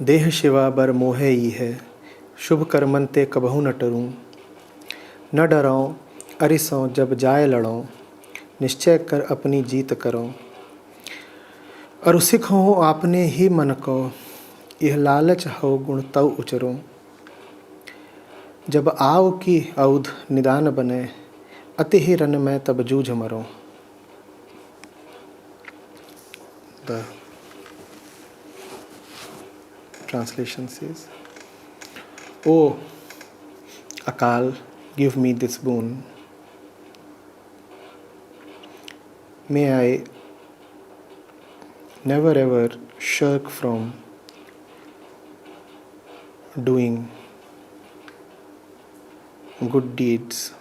देह शिवा बर मोहे ihai, शुभ कर्मन ते कबहु न टरूं। न डराऊं अरिसों जब जाए लड़ों, निश्चय कर अपनी जीत करो। अरु सिख हो आपने ही मन को, यह लालच हो गुण तव उचरो। जब आव की औध निदान बने, अति ही रन में तब जूझ मरो। The translation says, O Akal, give me this boon. May I never ever shirk from doing good deeds,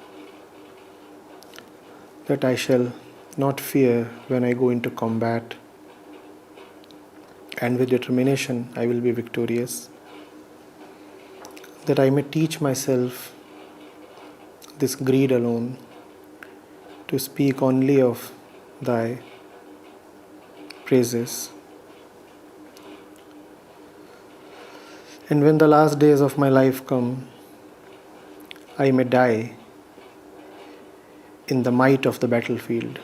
that I shall not fear when I go into combat, and with determination I will be victorious, that I may teach myself this greed alone, to speak only of thy praises. And when the last days of my life come, I may die in the might of the battlefield.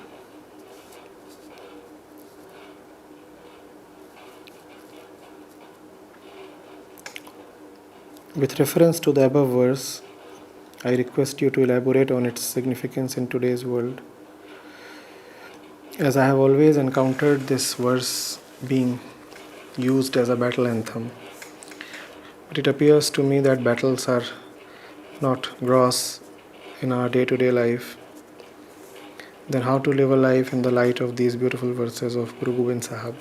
With reference to the above verse, I request you to elaborate on its significance in today's world, as I have always encountered this verse being used as a battle anthem. But it appears to me that battles are not gross in our day-to-day life. Then how to live a life in the light of these beautiful verses of Guru Gobind Sahib?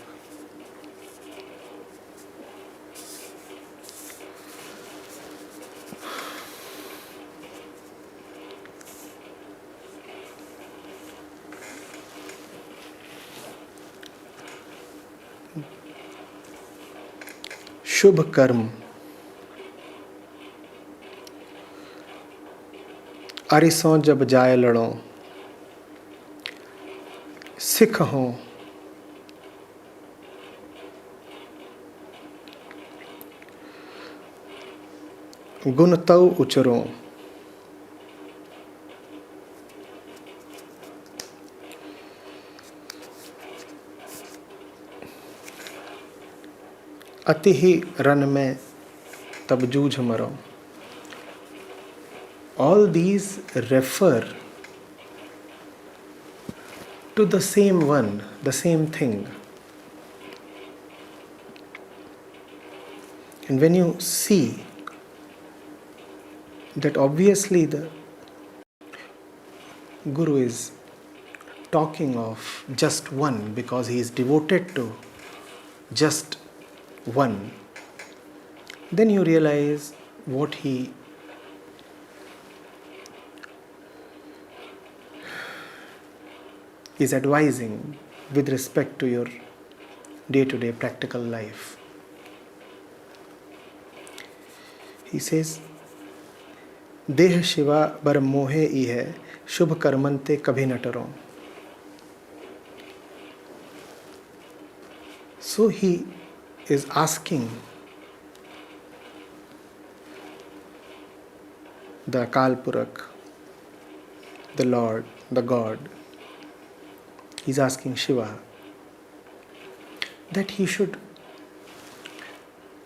शुभ कर्म अरिसों जब जाए लड़ों, सिख हों गुण तव उचरों। अति ही run में तब जूझ मरो। All these refer to the same one, the same thing. And when you see that obviously the Guru is talking of just one because he is devoted to just one, then you realize what he is advising with respect to your day-to-day practical life. He says, Deh Shiva bar mohe ihai, Shubh Karman ते कभी न टरो. So he is asking the Akal Purakh, the Lord, the God, he's asking Shiva that he should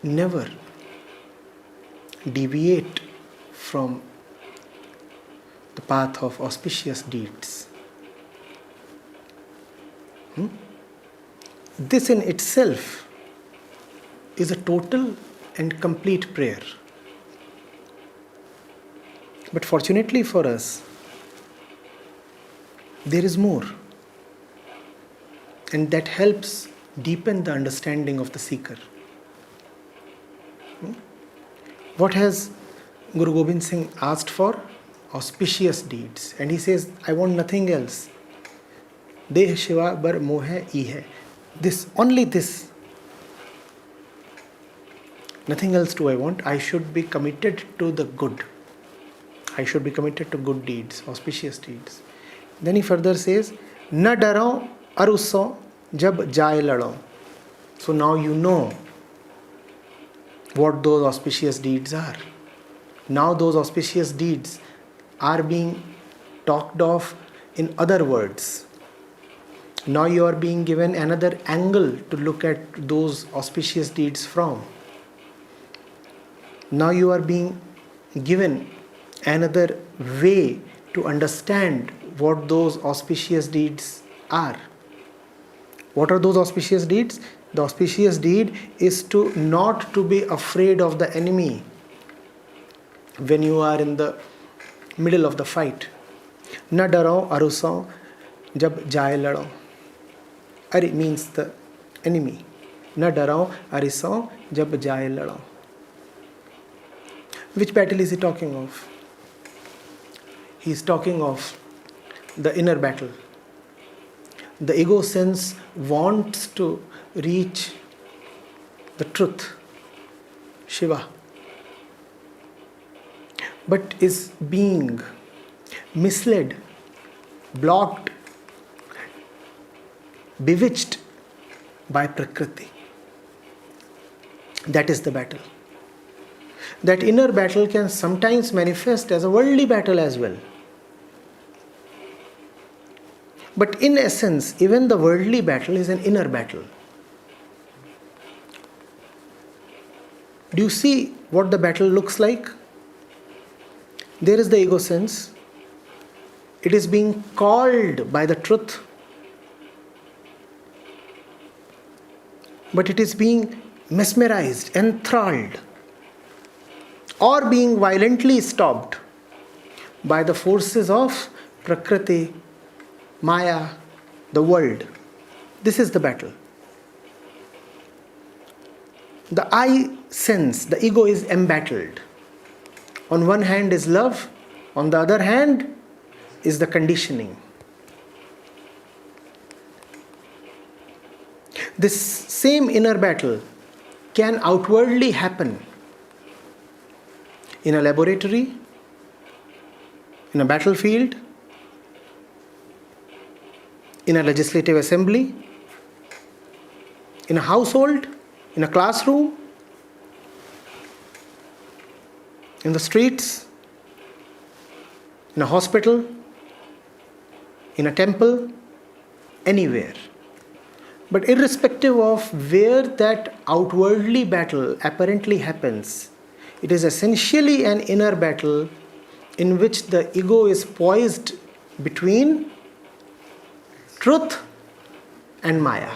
never deviate from the path of auspicious deeds. This in itself is a total and complete prayer. But fortunately for us, there is more. And that helps deepen the understanding of the seeker. What has Guru Gobind Singh asked for? Auspicious deeds. And he says, I want nothing else. Deh Shiva bar mohe ihai. This, only this. Nothing else do I want. I should be committed to the good. I should be committed to good deeds, auspicious deeds. Then he further says, Na darao aruso jab jaye lado. So now you know what those auspicious deeds are. Now those auspicious deeds are being talked of in other words. Now you are being given another angle to look at those auspicious deeds from. Now you are being given another way to understand what those auspicious deeds are. What are those auspicious deeds? The auspicious deed is to not to be afraid of the enemy when you are in the middle of the fight. Na darao arusao jab jaye ladao. Ari means the enemy. Na darao arisao jab jaye ladao. Which battle is he talking of? He is talking of the inner battle. The ego sense wants to reach the truth, Shiva, but is being misled, blocked, bewitched by Prakriti. That is the battle. That inner battle can sometimes manifest as a worldly battle as well. But in essence, even the worldly battle is an inner battle. Do you see what the battle looks like? There is the ego sense. It is being called by the truth. But it is being mesmerized, enthralled, or being violently stopped by the forces of Prakriti, Maya, the world. This is the battle. The I sense, the ego is embattled. On one hand is love, on the other hand is the conditioning. This same inner battle can outwardly happen in a laboratory, in a battlefield, in a legislative assembly, in a household, in a classroom, in the streets, in a hospital, in a temple, anywhere. But irrespective of where that outwardly battle apparently happens, it is essentially an inner battle in which the ego is poised between truth and Maya.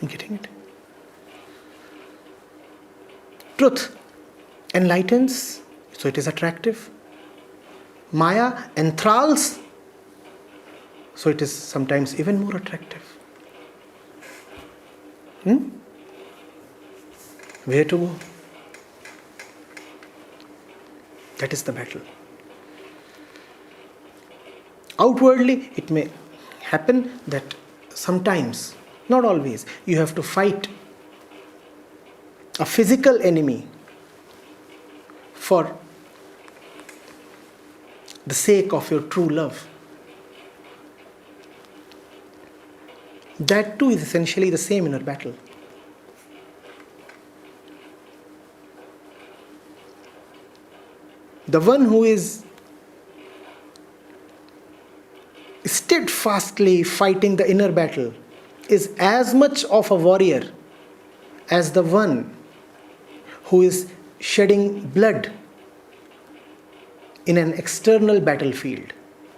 I'm getting it? Truth enlightens, so it is attractive. Maya enthralls, so it is sometimes even more attractive. Where to go? That is the battle. Outwardly, it may happen that sometimes, not always, you have to fight a physical enemy for the sake of your true love. That too is essentially the same inner battle. The one who is steadfastly fighting the inner battle is as much of a warrior as the one who is shedding blood in an external battlefield.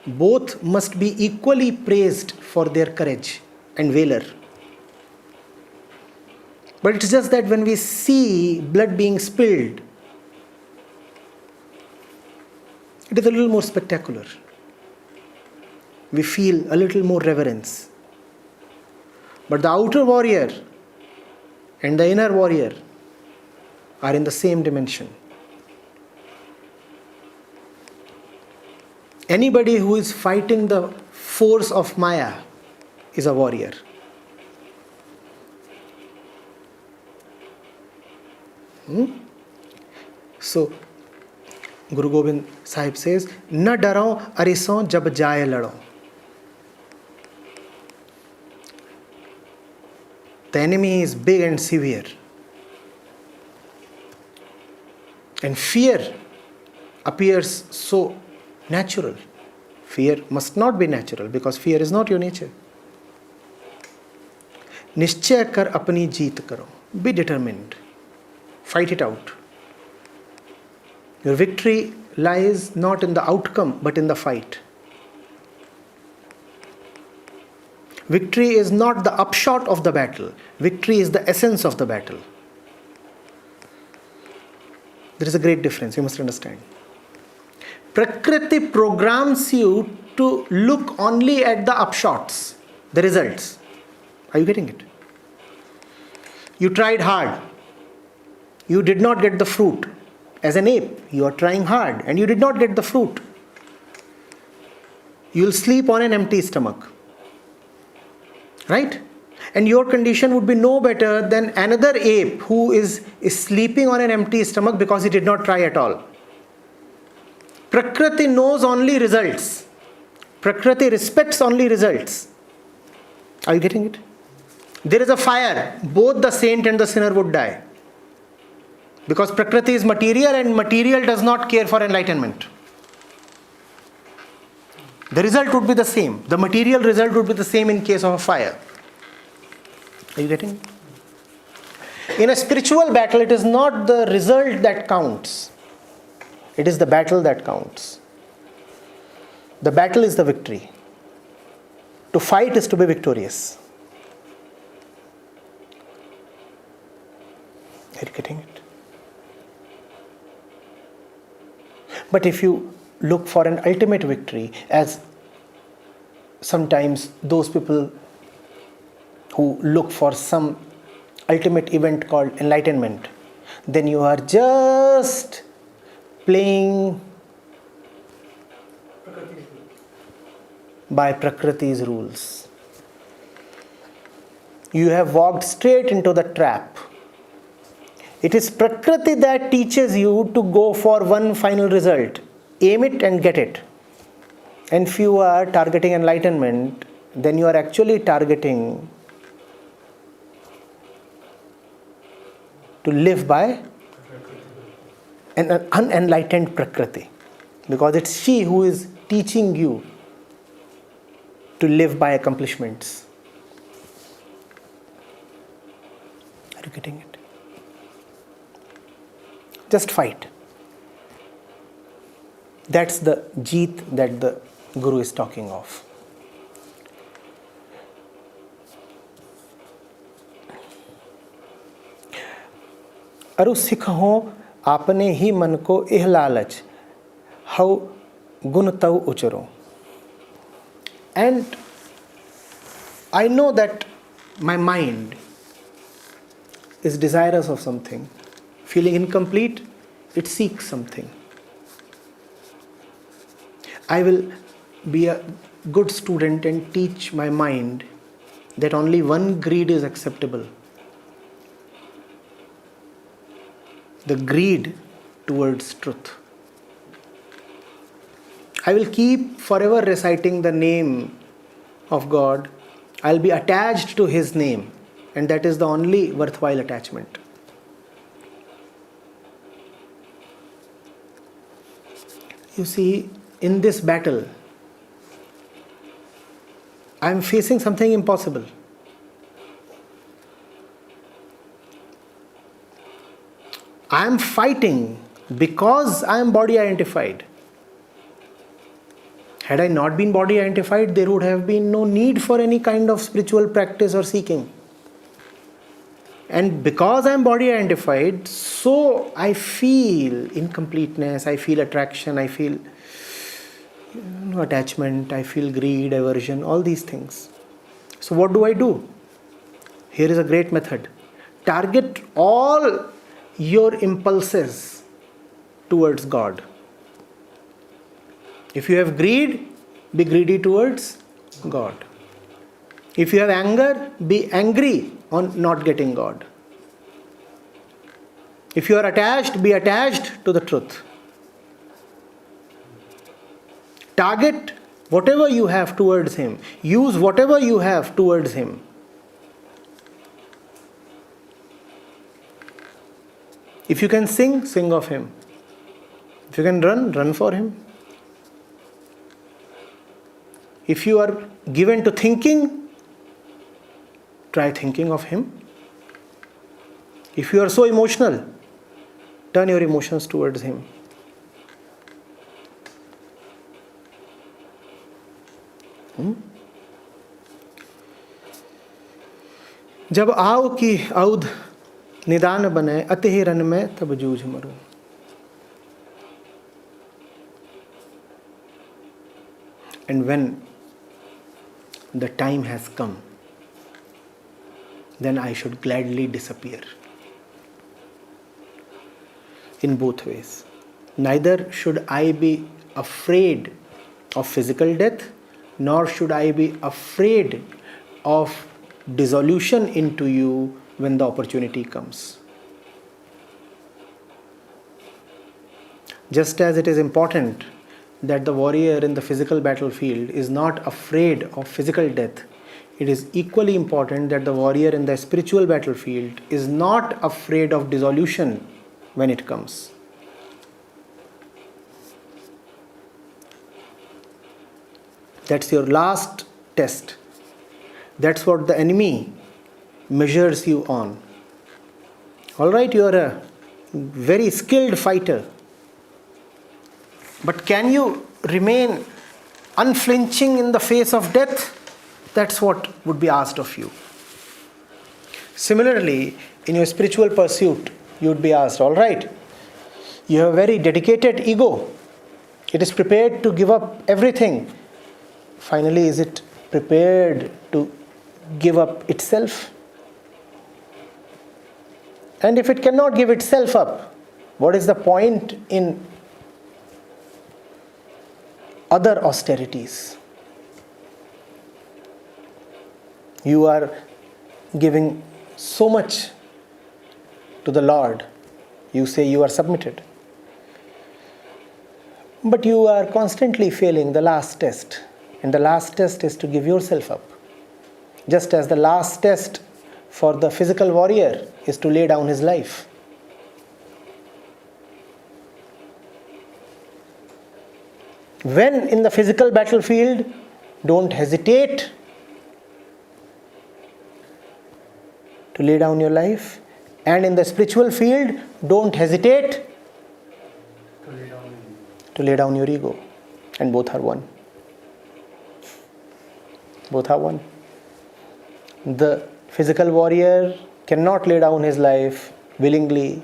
Both must be equally praised for their courage and valor. But it's just that when we see blood being spilled, it is a little more spectacular. We feel a little more reverence. But the outer warrior and the inner warrior are in the same dimension. Anybody who is fighting the force of Maya is a warrior. So, Guru Gobind Sahib says, "Na daro ariso jab jaye lado." The enemy is big and severe. And fear appears so natural. Fear must not be natural because fear is not your nature. Nischay kar apni jeet karo. Be determined. Fight it out. Your victory lies not in the outcome but in the fight. Victory is not the upshot of the battle. Victory is the essence of the battle. There is a great difference, you must understand. Prakriti programs you to look only at the upshots, the results. Are you getting it? You tried hard. You did not get the fruit. As an ape, you are trying hard and you did not get the fruit. You will sleep on an empty stomach. Right? And your condition would be no better than another ape who is sleeping on an empty stomach because he did not try at all. Prakriti knows only results. Prakriti respects only results. Are you getting it? There is a fire. Both the saint and the sinner would die. Because Prakriti is material and material does not care for enlightenment. The result would be the same. The material result would be the same in case of a fire. Are you getting it? In a spiritual battle, it is not the result that counts. It is the battle that counts. The battle is the victory. To fight is to be victorious. Are you getting it? But if you look for an ultimate victory, as sometimes those people who look for some ultimate event called enlightenment, then you are just playing by Prakriti's rules. You have walked straight into the trap. It is Prakriti that teaches you to go for one final result. Aim it and get it. And if you are targeting enlightenment, then you are actually targeting to live by an unenlightened Prakriti. Because it's she who is teaching you to live by accomplishments. Are you getting it? Just fight. That's the jeet that the Guru is talking of. अरु सिख हो आपने ही मन को इह लालच हौ गुण तव उचरो. And I know that my mind is desirous of something. Feeling incomplete, it seeks something. I will be a good student and teach my mind that only one greed is acceptable. The greed towards truth. I will keep forever reciting the name of God. I'll be attached to His name, and that is the only worthwhile attachment. You see, in this battle, I am facing something impossible. I am fighting because I am body identified. Had I not been body identified, there would have been no need for any kind of spiritual practice or seeking. And because I am body identified, so I feel incompleteness, I feel attraction, I feel attachment, I feel greed, aversion, all these things. So what do? Here is a great method. Target all your impulses towards God. If you have greed, be greedy towards God. If you have anger, be angry on not getting God. If you are attached, be attached to the truth. Target whatever you have towards him. Use whatever you have towards him. If you can sing, sing of him. If you can run, run for him. If you are given to thinking, try thinking of him. If you are so emotional, turn your emotions towards him. जब आओ की औध निदान बने अति ही run में तब जूझ मरूं. And when the time has come, then I should gladly disappear. In both ways. Neither should I be afraid of physical death, nor should I be afraid of dissolution into you when the opportunity comes. Just as it is important that the warrior in the physical battlefield is not afraid of physical death, it is equally important that the warrior in the spiritual battlefield is not afraid of dissolution when it comes. That's your last test. That's what the enemy measures you on. Alright, you are a very skilled fighter. But can you remain unflinching in the face of death? That's what would be asked of you. Similarly, in your spiritual pursuit, you would be asked, alright, you have a very dedicated ego. It is prepared to give up everything. Finally, is it prepared to give up itself? And if it cannot give itself up, what is the point in other austerities? You are giving so much to the Lord. You say you are submitted. But you are constantly failing the last test. And the last test is to give yourself up. Just as the last test for the physical warrior is to lay down his life. When in the physical battlefield, don't hesitate to lay down your life. And in the spiritual field, don't hesitate to lay down your ego. And both are one. Both are one. The physical warrior cannot lay down his life willingly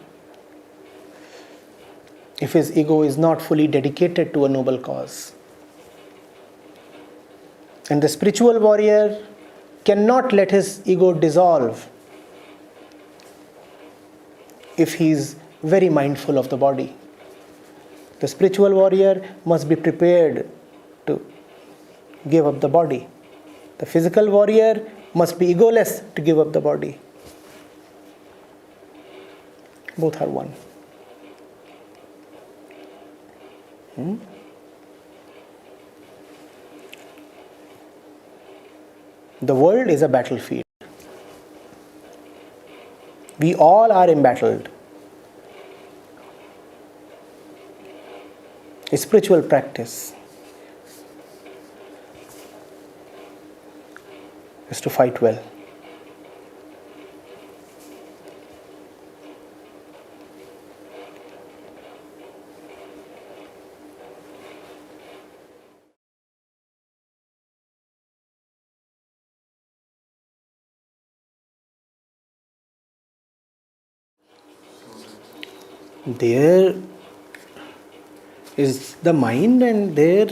if his ego is not fully dedicated to a noble cause. And the spiritual warrior cannot let his ego dissolve if he is very mindful of the body. The spiritual warrior must be prepared to give up the body. The physical warrior must be egoless to give up the body. Both are one. The world is a battlefield. We all are embattled. A spiritual practice is to fight well. There is the mind, and there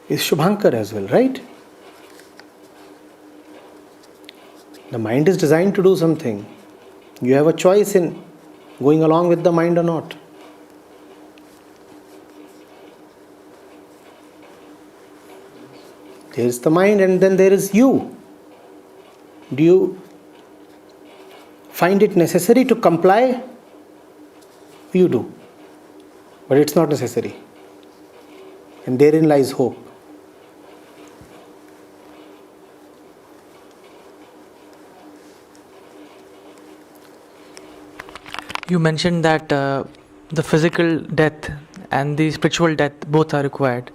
is Shubhankar as well, right? The mind is designed to do something. You have a choice in going along with the mind or not. There is the mind, and then there is you. Do you find it necessary to comply, you do. But it's not necessary. And therein lies hope. You mentioned that the physical death and the spiritual death both are required.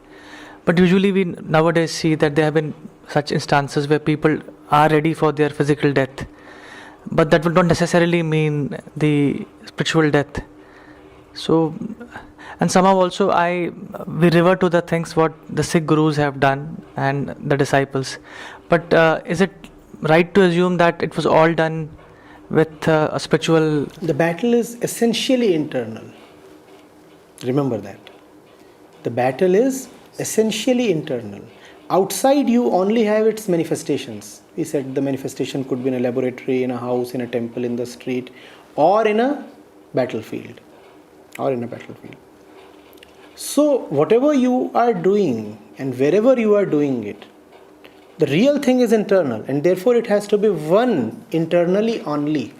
But usually we nowadays see that there have been such instances where people are ready for their physical death. But that would not necessarily mean the spiritual death. So, and somehow also we revert to the things what the Sikh gurus have done and the disciples. But is it right to assume that it was all done with a spiritual... The battle is essentially internal. Remember that. The battle is essentially internal. Outside you only have its manifestations. We said the manifestation could be in a laboratory, in a house, in a temple, in the street, or in a battlefield. So whatever you are doing and wherever you are doing it, the real thing is internal, and therefore it has to be one internally only.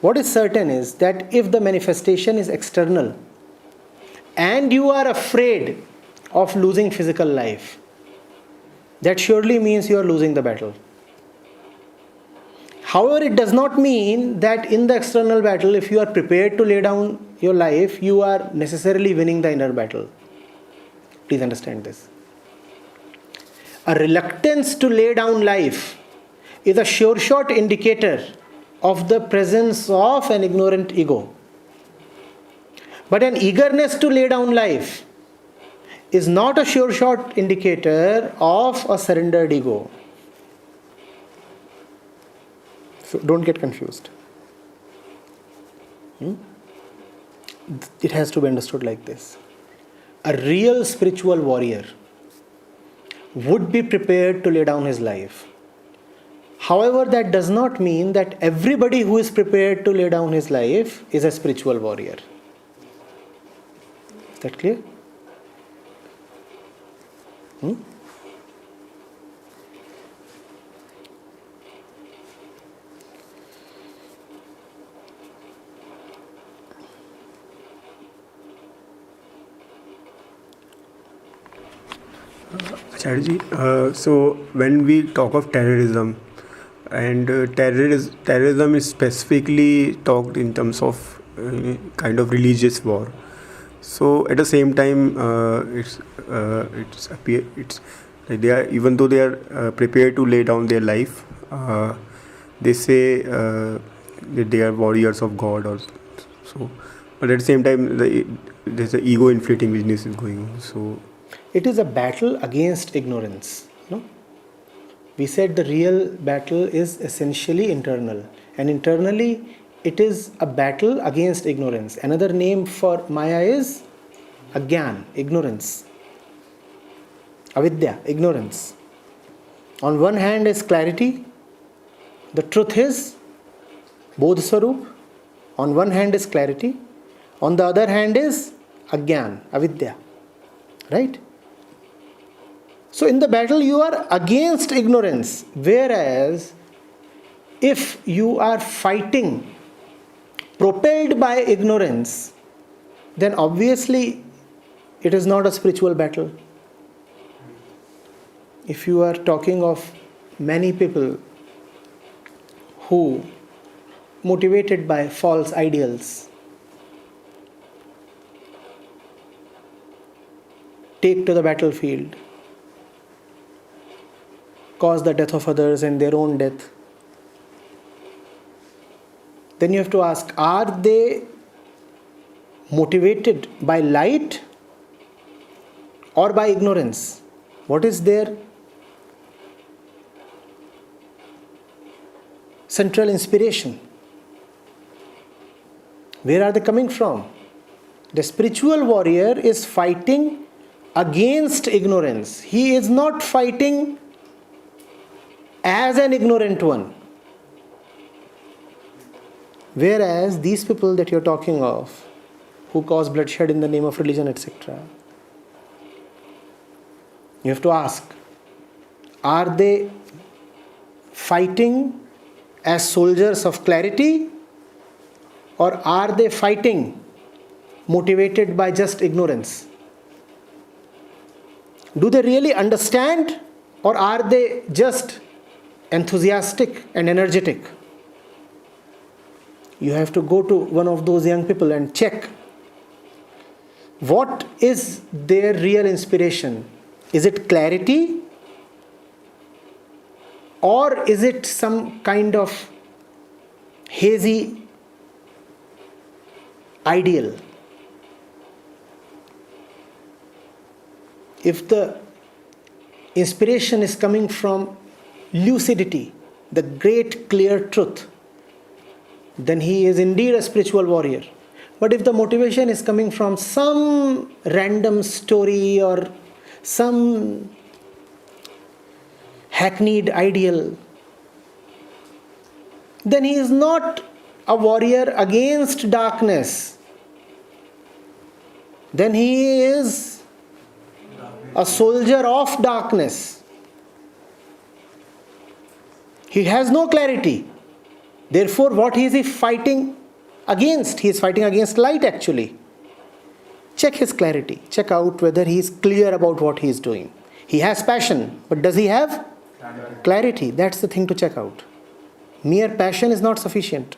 What is certain is that if the manifestation is external and you are afraid of losing physical life, that surely means you are losing the battle. However, it does not mean that in the external battle, if you are prepared to lay down your life, you are necessarily winning the inner battle. Please understand this. A reluctance to lay down life is a sure shot indicator of the presence of an ignorant ego. But an eagerness to lay down life is not a sure shot indicator of a surrendered ego. So don't get confused. It has to be understood like this. A real spiritual warrior would be prepared to lay down his life. However, that does not mean that everybody who is prepared to lay down his life is a spiritual warrior. Is that clear? Acharya, so when we talk of terrorism, and terrorism is specifically talked in terms of kind of religious war. So at the same time, it's like they are, even though they are prepared to lay down their life, they say that they are warriors of God or so. But at the same time, there's an ego inflating business is going on. So it is a battle against ignorance. No? We said the real battle is essentially internal, and internally it is a battle against ignorance. Another name for Maya is Agyan, ignorance. Avidya, ignorance. On one hand is clarity, the truth is BodhSthal. On one hand is clarity, on the other hand is Agyan, Avidya. Right? So in the battle you are against ignorance, whereas if you are fighting propelled by ignorance, then obviously it is not a spiritual battle. If you are talking of many people who, motivated by false ideals, take to the battlefield, cause the death of others and their own death, then you have to ask, are they motivated by light or by ignorance? What is their central inspiration? Where are they coming from? The spiritual warrior is fighting against ignorance. He is not fighting as an ignorant one. Whereas these people that you're talking of, who cause bloodshed in the name of religion, etc., you have to ask, are they fighting as soldiers of clarity, or are they fighting motivated by just ignorance? Do they really understand, or are they just enthusiastic and energetic? You have to go to one of those young people and check what is their real inspiration. Is it clarity, or is it some kind of hazy ideal? If the inspiration is coming from lucidity, the great clear truth, then he is indeed a spiritual warrior. But if the motivation is coming from some random story or some hackneyed ideal, then he is not a warrior against darkness. Then he is a soldier of darkness. He has no clarity. Therefore, what is he fighting against? He is fighting against light actually. Check his clarity. Check out whether he is clear about what he is doing. He has passion, but does he have clarity? That's the thing to check out. Mere passion is not sufficient.